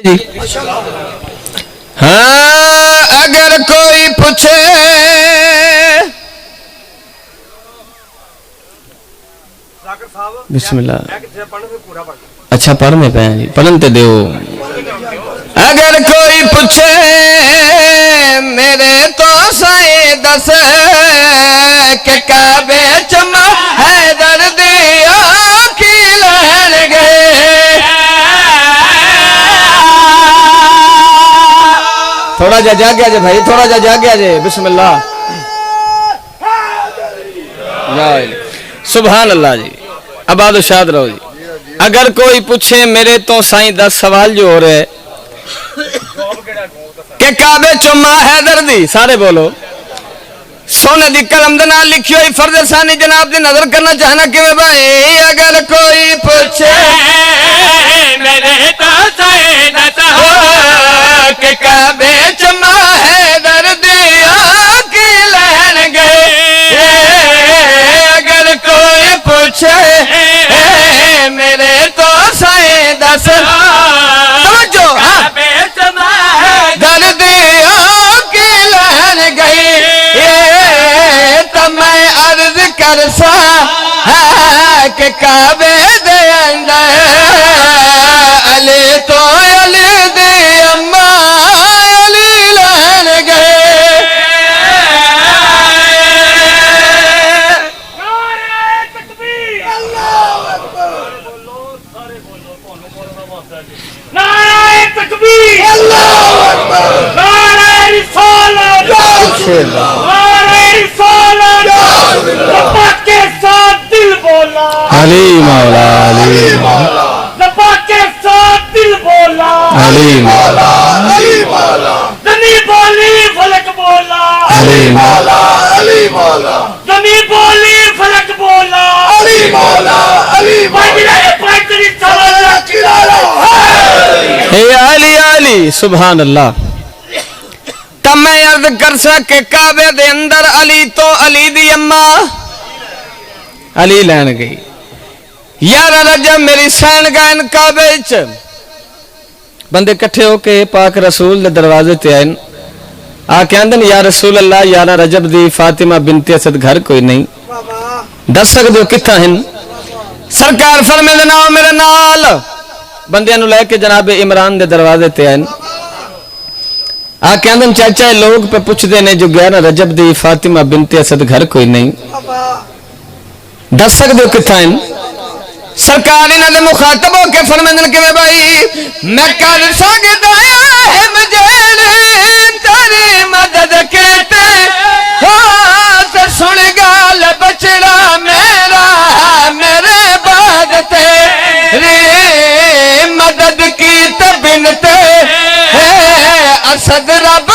جی ہاں اگر کوئی پوچھے بسم اللہ اچھا پڑھنے پہ ہیں جی پڑھن تے دیو اگر کوئی پوچھے میرے تو سائیں دس کہ کعبے چما حیدر دیا کی لہن گئے تھوڑا جا جاگیا جے بھائی تھوڑا جا جاگیا جے بسم اللہ سبحان اللہ جی آباد و شاد رہو جی اگر کوئی پوچھے میرے تو سائیں 10 سوال جو ہو رہے کہ کعبے چما حیدر دی سارے بولو سونے دی قلم دے نال لکھی ہوئی فرض ثانی جناب دی نظر کرنا چاہنا کہ بھائی اگر کوئی پوچھے میرے تو سائیں 10 کہ کعبے چما حیدر دیا کی لہن گئے اگر کوئی پوچھے میرے تو سائیں 10 توجہ کعبے چما حیدر دیا کی لہن گئی تو میں عرض کر سا کہ کعبے دے اندر علی تو علی دی اماں علی لہن گئے نعرہ تکبیر اللہ اکبر نعرہ تکبیر اللہ اکبر نعرہ رسالت نعرہ رسالت زبان کے ساتھ دل بولا علی مولا علی مولا زبان کے ساتھ دل بولا علی مولا علی مولا زمین بولی فلک بولا علی مولا علی مولا زمین بولی فلک بولا علی مولا علی مولا اے علی علی سبحان اللہ تب میں عرض کر سکے کعبے دے اندر علی تو علی دی اماں علی لین گئی یار رجب میری سین گائن کعبے اچ بندے کٹھے ہو کے پاک رسول دے دروازے تے آئین آکے اندن یا رسول اللہ یارہ رجب دی فاطمہ بنت اسد گھر کوئی نہیں دس سکتے ہو کتھا ہن سرکار فرمے دناؤ میرے نال بندے انہوں لے کے جناب عمران دے دروازے تے آئین آکے اندن چاچائے لوگ پہ پوچھ دینے جو 11 رجب دی فاطمہ بنت اسد گھر کوئی نہیں دس سکتے ہو کتھا ہن سرکار انہوں نے مخاطب ہو کے فرمندن کے بھائی میں کر سکتا ہے مجھے تیری مدد کہتے ہاتھ سن گال بچڑا میرا میرے بعد تیری مدد کی تبنتے اسد رب